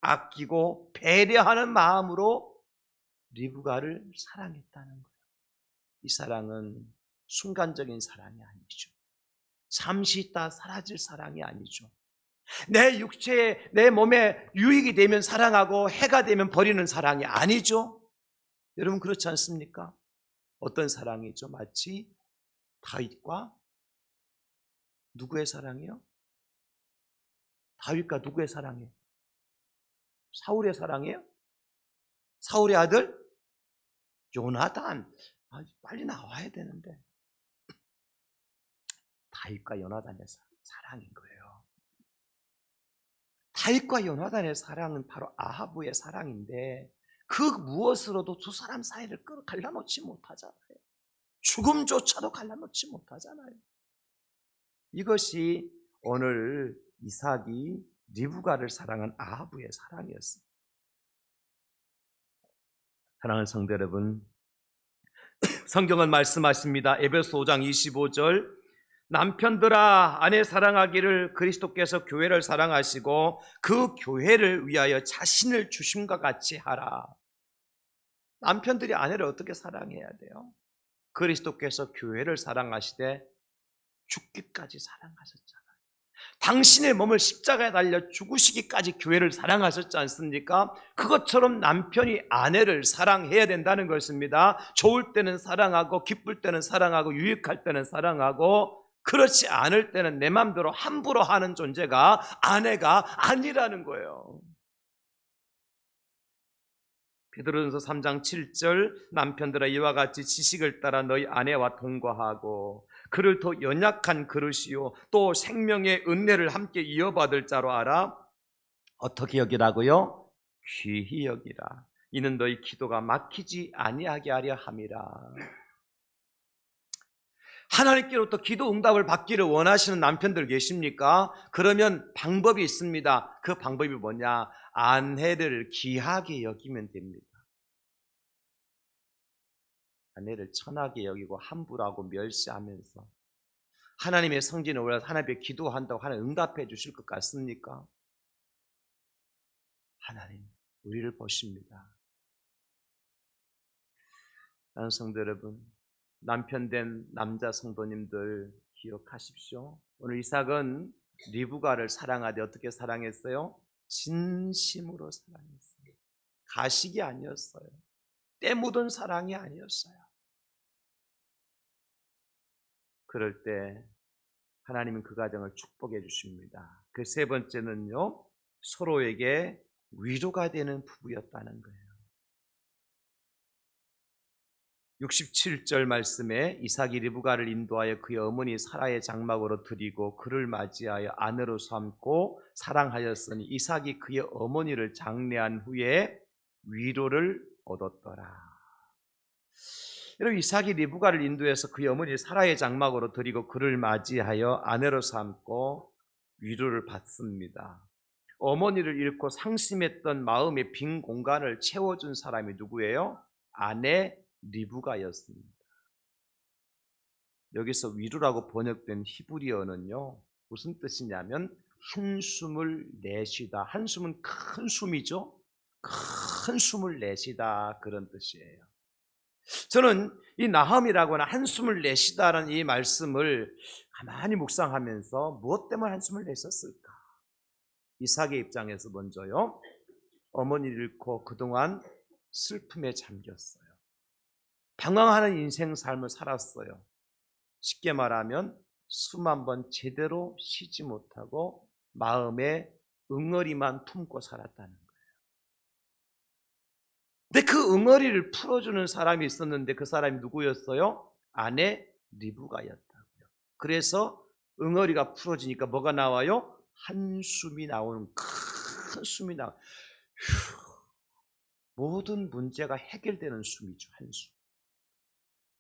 아끼고 배려하는 마음으로 리브가를 사랑했다는 거예요. 이 사랑은 순간적인 사랑이 아니죠. 잠시 있다 사라질 사랑이 아니죠. 내 육체에 내 몸에 유익이 되면 사랑하고 해가 되면 버리는 사랑이 아니죠. 여러분 그렇지 않습니까? 어떤 사랑이죠? 마치 다윗과 누구의 사랑이요? 다윗과 누구의 사랑이에요? 사울의 사랑이에요? 사울의 아들? 요나단. 빨리 나와야 되는데. 다윗과 요나단의 사랑인 거예요. 다윗과 요나단의 사랑은 바로 아하브의 사랑인데 그 무엇으로도 두 사람 사이를 갈라놓지 못하잖아요. 죽음조차도 갈라놓지 못하잖아요. 이것이 오늘 이삭이 리브가를 사랑한 아하브의 사랑이었습니다. 사랑하는 성도 여러분, 성경은 말씀하십니다. 에베소 5장 25절, 남편들아 아내 사랑하기를 그리스도께서 교회를 사랑하시고 그 교회를 위하여 자신을 주심과 같이 하라. 남편들이 아내를 어떻게 사랑해야 돼요? 그리스도께서 교회를 사랑하시되 죽기까지 사랑하셨잖아요. 당신의 몸을 십자가에 달려 죽으시기까지 교회를 사랑하셨지 않습니까? 그것처럼 남편이 아내를 사랑해야 된다는 것입니다. 좋을 때는 사랑하고 기쁠 때는 사랑하고 유익할 때는 사랑하고 그렇지 않을 때는 내 맘대로 함부로 하는 존재가 아내가 아니라는 거예요. 베드로전서 3장 7절, 남편들아 이와 같이 지식을 따라 너희 아내와 동거하고 그를 더 연약한 그릇이요 또 생명의 은혜를 함께 이어받을 자로 알아. 어떻게 여기라고요? 귀히 여기라. 이는 너희 기도가 막히지 아니하게 하려 함이라. 하나님께로부터 기도 응답을 받기를 원하시는 남편들 계십니까? 그러면 방법이 있습니다. 그 방법이 뭐냐? 아내를 귀하게 여기면 됩니다. 아내를 천하게 여기고 함부로 하고 멸시하면서 하나님의 성진을 올라서 하나님께 기도한다고 하나님 응답해 주실 것 같습니까? 하나님 우리를 보십니다. 사랑하는 성도 여러분, 남편 된 남자 성도님들 기억하십시오. 오늘 이삭은 리브가를 사랑하되 어떻게 사랑했어요? 진심으로 사랑했어요. 가식이 아니었어요. 때 묻은 사랑이 아니었어요. 그럴 때 하나님은 그 가정을 축복해 주십니다. 그 세 번째는요, 서로에게 위로가 되는 부부였다는 거예요. 67절 말씀에 이삭이 리브가를 인도하여 그의 어머니 사라의 장막으로 들이고 그를 맞이하여 아내로 삼고 사랑하였으니 이삭이 그의 어머니를 장례한 후에 위로를 얻었더라. 여러분, 이삭이 리브가를 인도해서 그의 어머니 사라의 장막으로 들이고 그를 맞이하여 아내로 삼고 위로를 받습니다. 어머니를 잃고 상심했던 마음의 빈 공간을 채워준 사람이 누구예요? 아내 리브가였습니다. 여기서 위로라고 번역된 히브리어는요, 무슨 뜻이냐면 한숨을 내쉬다. 한숨은 큰 숨이죠. 큰 숨을 내쉬다, 그런 뜻이에요. 저는 이 나함이라고 하는 한숨을 내쉬다라는 이 말씀을 가만히 묵상하면서 무엇 때문에 한숨을 내셨을까? 이삭의 입장에서 먼저요, 어머니를 잃고 그동안 슬픔에 잠겼어요. 방황하는 인생 삶을 살았어요. 쉽게 말하면 숨 한 번 제대로 쉬지 못하고 마음에 응어리만 품고 살았다는 거예요. 근데 그 응어리를 풀어주는 사람이 있었는데 그 사람이 누구였어요? 아내 리브가였다고요. 그래서 응어리가 풀어지니까 뭐가 나와요? 한숨이 나오는, 큰 숨이 나와요. 모든 문제가 해결되는 숨이죠. 한숨.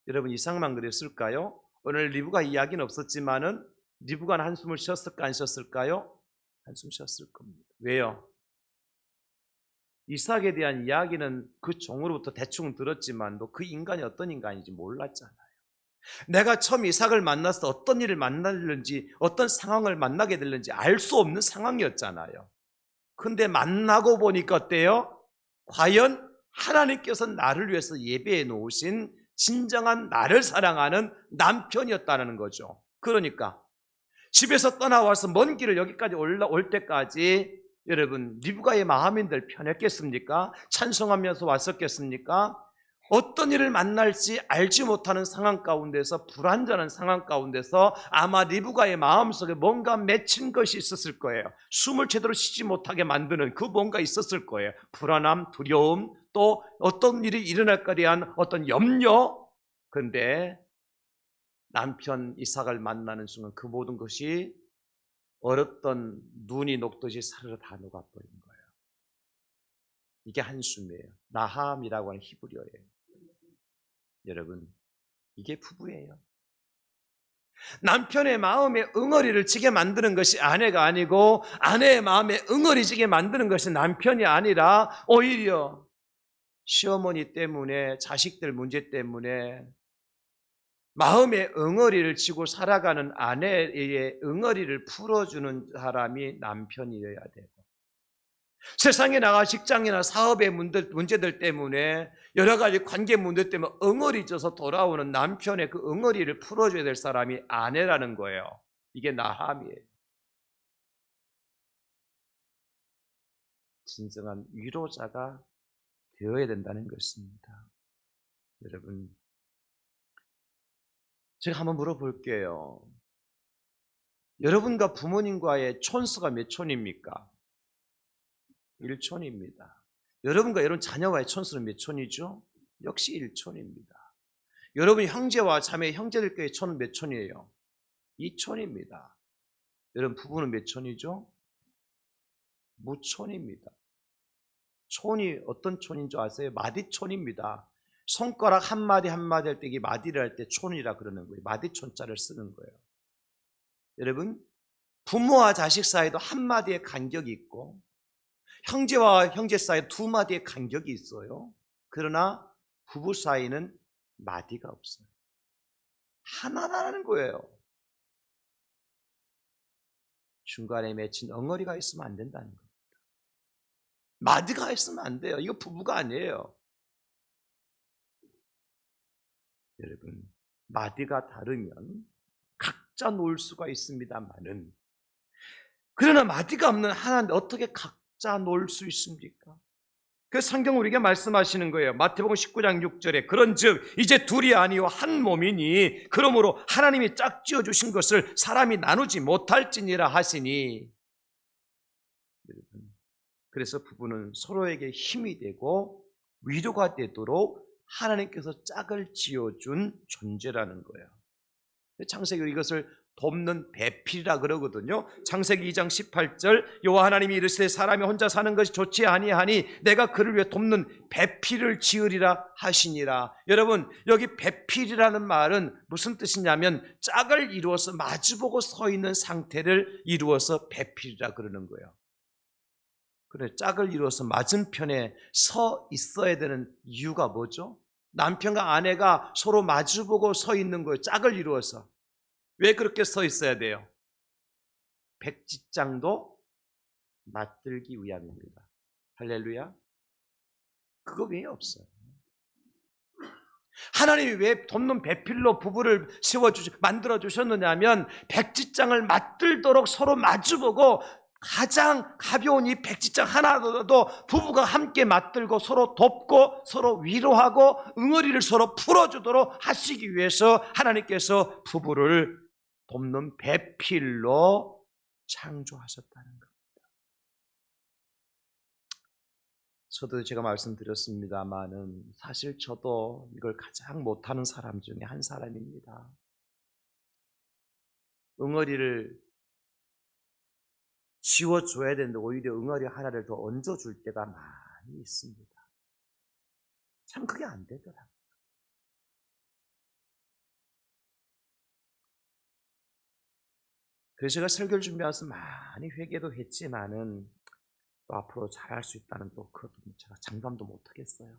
여러분, 이상만 그랬을까요? 오늘 리브가 이야기는 없었지만은 리브가는 한숨을 쉬었을까 안 쉬었을까요? 한숨 쉬었을 겁니다. 왜요? 이삭에 대한 이야기는 그 종으로부터 대충 들었지만도 그 인간이 어떤 인간인지 몰랐잖아요. 내가 처음 이삭을 만나서 어떤 일을 만나는지, 어떤 상황을 만나게 될는지 알 수 없는 상황이었잖아요. 근데 만나고 보니까 어때요? 과연 하나님께서 나를 위해서 예배해 놓으신 진정한 나를 사랑하는 남편이었다는 거죠. 그러니까 집에서 떠나와서 먼 길을 여기까지 올 때까지 여러분, 리브가의 마음인들 편했겠습니까? 찬송하면서 왔었겠습니까? 어떤 일을 만날지 알지 못하는 상황 가운데서, 불안전한 상황 가운데서 아마 리브가의 마음속에 뭔가 맺힌 것이 있었을 거예요. 숨을 제대로 쉬지 못하게 만드는 그 뭔가 있었을 거예요. 불안함, 두려움, 또 어떤 일이 일어날까에 대한 어떤 염려. 그런데 남편 이삭을 만나는 순간 그 모든 것이 얼었던 눈이 녹듯이 사르르 다 녹아버린 거예요. 이게 한숨이에요. 나함이라고 하는 히브리어예요. 여러분, 이게 부부예요. 남편의 마음에 응어리를 지게 만드는 것이 아내가 아니고, 아내의 마음에 응어리 지게 만드는 것이 남편이 아니라 오히려 시어머니 때문에, 자식들 문제 때문에 마음의 응어리를 지고 살아가는 아내의 응어리를 풀어주는 사람이 남편이어야 되고, 세상에 나가 직장이나 사업의 문제들 때문에, 여러 가지 관계 문제 때문에 응어리져서 돌아오는 남편의 그 응어리를 풀어줘야 될 사람이 아내라는 거예요. 이게 나함이에요. 진정한 위로자가 되어야 된다는 것입니다. 여러분, 제가 한번 물어볼게요. 여러분과 부모님과의 촌수가 몇 촌입니까? 1촌입니다. 여러분과 여러분 자녀와의 촌수는 몇 촌이죠? 역시 1촌입니다. 여러분 형제와 자매, 형제들과의 촌은 몇 촌이에요? 2촌입니다. 여러분 부부는 몇 촌이죠? 무촌입니다. 촌이 어떤 촌인 줄 아세요? 마디촌입니다. 손가락 한마디 한마디 할 때 이게 마디를 할 때 촌이라 그러는 거예요. 마디촌자를 쓰는 거예요. 여러분, 부모와 자식 사이도 한마디의 간격이 있고, 형제와 형제 사이 두 마디의 간격이 있어요. 그러나 부부 사이는 마디가 없어요. 하나라는 거예요. 중간에 맺힌 엉어리가 있으면 안 된다는 겁니다. 마디가 있으면 안 돼요. 이거 부부가 아니에요. 여러분, 마디가 다르면 각자 놀 수가 있습니다만은, 그러나 마디가 없는 하나인데 어떻게 각자 놀 수 있습니까? 그 성경 우리에게 말씀하시는 거예요. 마태복음 19장 6절에 그런즉 이제 둘이 아니요 한 몸이니 그러므로 하나님이 짝지어 주신 것을 사람이 나누지 못할지니라 하시니. 그래서 부부는 서로에게 힘이 되고 위로가 되도록 하나님께서 짝을 지어준 존재라는 거예요. 창세기 이것을 돕는 배필이라 그러거든요. 창세기 2장 18절 여호와 하나님이 이르시되 사람이 혼자 사는 것이 좋지 아니하니 내가 그를 위해 돕는 배필을 지으리라 하시니라. 여러분, 여기 배필이라는 말은 무슨 뜻이냐면 짝을 이루어서 마주보고 서 있는 상태를 이루어서 배필이라 그러는 거예요. 그래, 짝을 이루어서 맞은편에 서 있어야 되는 이유가 뭐죠? 남편과 아내가 서로 마주보고 서 있는 거예요. 짝을 이루어서. 왜 그렇게 서 있어야 돼요? 백지장도 맞들기 위함입니다. 할렐루야. 그거 외에 없어요. 하나님이 왜 돕는 배필로 부부를 만들어 주셨느냐면 백지장을 맞들도록 서로 마주보고 가장 가벼운 이 백지장 하나라도 부부가 함께 맞들고 서로 돕고 서로 위로하고 응어리를 서로 풀어주도록 하시기 위해서 하나님께서 부부를 돕는 배필로 창조하셨다는 겁니다. 저도 제가 말씀드렸습니다만은 사실 저도 이걸 가장 못하는 사람 중에 한 사람입니다. 응어리를 지워줘야 되는데 오히려 응어리 하나를 더 얹어줄 때가 많이 있습니다. 참 그게 안 되더라고요. 그래서 제가 설교를 준비하면서 많이 회개도 했지만은 또 앞으로 잘할 수 있다는 또 그것도 제가 장담도 못하겠어요.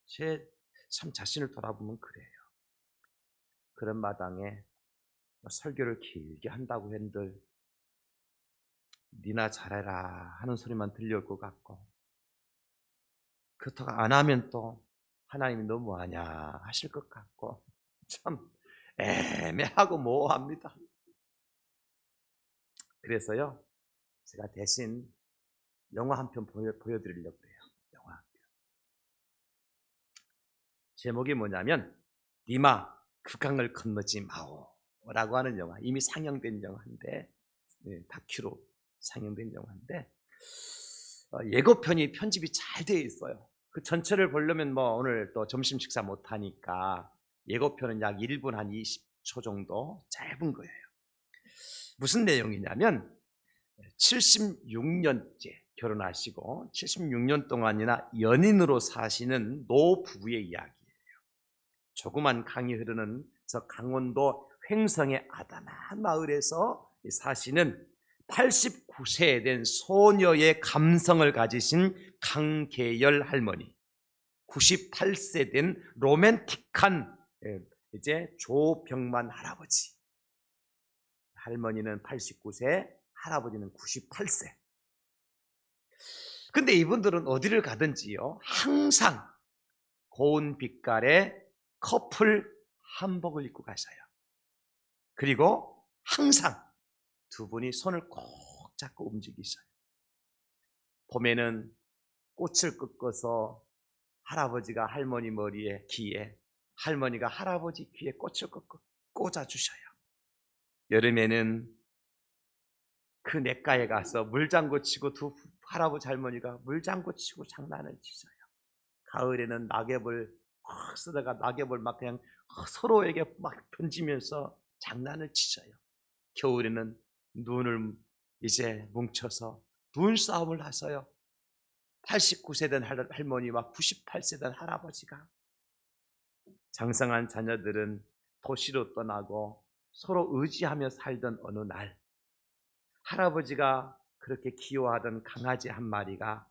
제 참 자신을 돌아보면 그래요. 그런 마당에 설교를 길게 한다고 한들 니나 잘해라 하는 소리만 들려올 것 같고, 그렇다고 안 하면 또 하나님이 너무하냐 하실 것 같고, 참 애매하고 모호합니다. 그래서요, 제가 대신 영화 한 편 보여드리려고 해요. 영화 한 편. 제목이 뭐냐면 니마 그 강을 건너지 마오라고 하는 영화. 이미 상영된 영화인데, 다큐로 상영된 영화인데, 예고편이 편집이 잘 되어 있어요. 그 전체를 보려면 뭐 오늘 또 점심 식사 못 하니까 예고편은 약 1분 한 20초 정도 짧은 거예요. 무슨 내용이냐면 76년째 결혼하시고 76년 동안이나 연인으로 사시는 노 부부의 이야기예요. 조그만 강이 흐르는 저 강원도 횡성의 아담한 마을에서 사시는 89세 된 소녀의 감성을 가지신 강계열 할머니, 98세 된 로맨틱한 이제 조병만 할아버지. 할머니는 89세, 할아버지는 98세. 근데 이분들은 어디를 가든지요, 항상 고운 빛깔의 커플 한복을 입고 가셔요. 그리고 항상 두 분이 손을 꼭 잡고 움직이셔요. 봄에는 꽃을 꺾어서 할아버지가 할머니 머리에, 귀에, 할머니가 할아버지 귀에 꽃을 꽂아주셔요. 여름에는 그 냇가에 가서 물장구 치고 두 할아버지 할머니가 물장구 치고 장난을 치셔요. 가을에는 낙엽을 확 쓰다가 낙엽을 막 그냥 서로에게 막 던지면서 장난을 치셔요. 겨울에는 눈을 이제 뭉쳐서 눈싸움을 하셔요. 89세 된 할머니와 98세 된 할아버지가. 장성한 자녀들은 도시로 떠나고 서로 의지하며 살던 어느 날, 할아버지가 그렇게 키워하던 강아지 한 마리가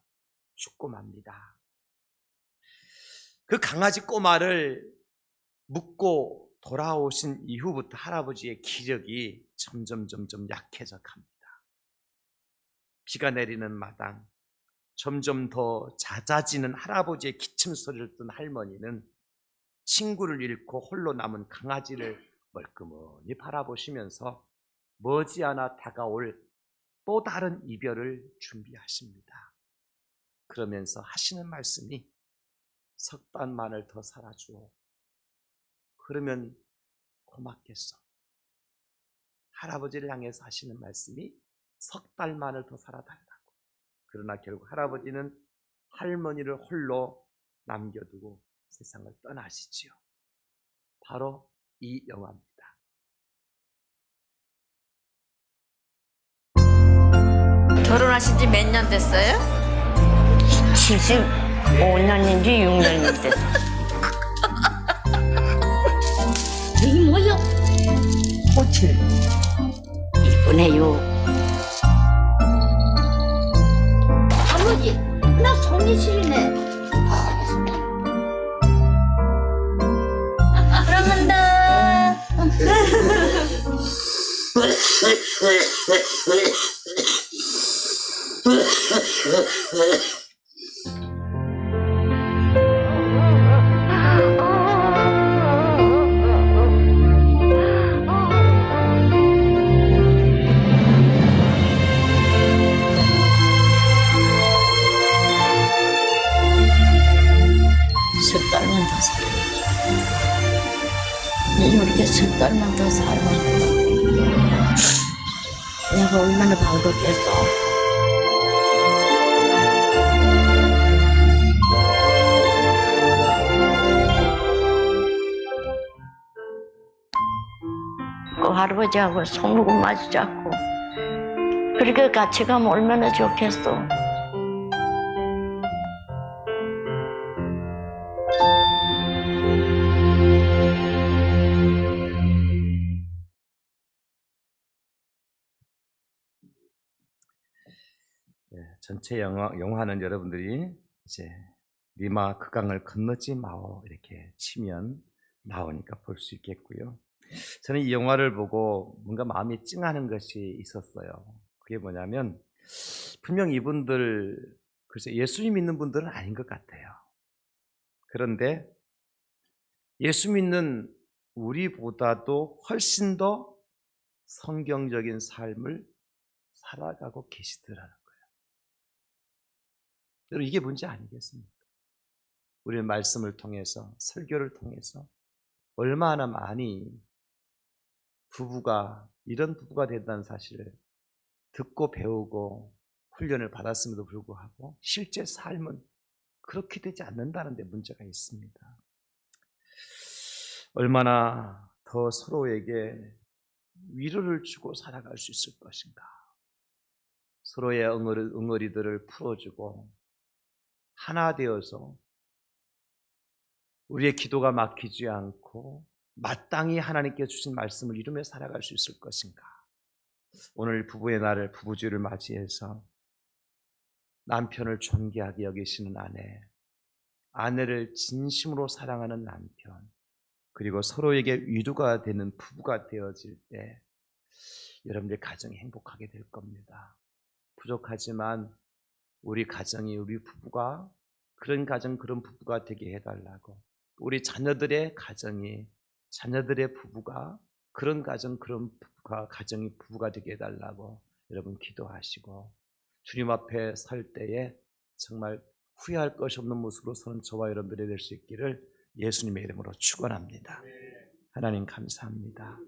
죽고 맙니다. 그 강아지 꼬마를 묻고 돌아오신 이후부터 할아버지의 기력이 점점 약해져 갑니다. 비가 내리는 마당, 점점 더 잦아지는 할아버지의 기침 소리를 듣던 할머니는 친구를 잃고 홀로 남은 강아지를 멀끔히 바라보시면서 머지않아 다가올 또 다른 이별을 준비하십니다. 그러면서 하시는 말씀이 석 달만을 더 살아주오. 그러면 고맙겠어. 할아버지를 향해서 하시는 말씀이 석 달만을 더 살아달라고. 그러나 결국 할아버지는 할머니를 홀로 남겨두고 세상을 떠나시지요. 바로 이 영화입니다. 결혼하신 지 몇 년 됐어요? 75년인지 6년인지 됐어. 이게 뭐야? 꽃을 이쁘네요. 아버지, 나 손이 시리네. 사랑한다. 석 달만 더 살아. 이렇게 석 달만 더 살아. 내가 얼마나 반갑겠어. 그 할아버지하고 손목을 마주 잡고 그렇게 같이 가면 얼마나 좋겠어. 전체 영화는 여러분들이 이제 니마 그 강을 건너지 마오 이렇게 치면 나오니까 볼 수 있겠고요. 저는 이 영화를 보고 뭔가 마음이 찡하는 것이 있었어요. 그게 뭐냐면 분명 이분들 글쎄 예수님 믿는 분들은 아닌 것 같아요. 그런데 예수 믿는 우리보다도 훨씬 더 성경적인 삶을 살아가고 계시더라는 거예요. 여러분 이게 문제 아니겠습니까? 우리는 말씀을 통해서, 설교를 통해서 얼마나 많이 부부가 이런 부부가 된다는 사실을 듣고 배우고 훈련을 받았음에도 불구하고 실제 삶은 그렇게 되지 않는다는 데 문제가 있습니다. 얼마나 더 서로에게 위로를 주고 살아갈 수 있을 것인가. 서로의 응어리들을 풀어주고 하나 되어서 우리의 기도가 막히지 않고 마땅히 하나님께 주신 말씀을 이루며 살아갈 수 있을 것인가. 오늘 부부의 날을, 부부주의를 맞이해서 남편을 존귀하게 여기시는 아내, 아내를 진심으로 사랑하는 남편, 그리고 서로에게 위로가 되는 부부가 되어질 때 여러분들 가정이 행복하게 될 겁니다. 부족하지만 우리 가정이, 우리 부부가 그런 가정, 그런 부부가 되게 해달라고, 우리 자녀들의 가정이, 자녀들의 부부가 그런 가정, 그런 부부가, 가정이 부부가 되게 해달라고 여러분 기도하시고, 주님 앞에 설 때에 정말 후회할 것이 없는 모습으로 서는 저와 여러분들이 될 수 있기를 예수님의 이름으로 축원합니다. 하나님 감사합니다.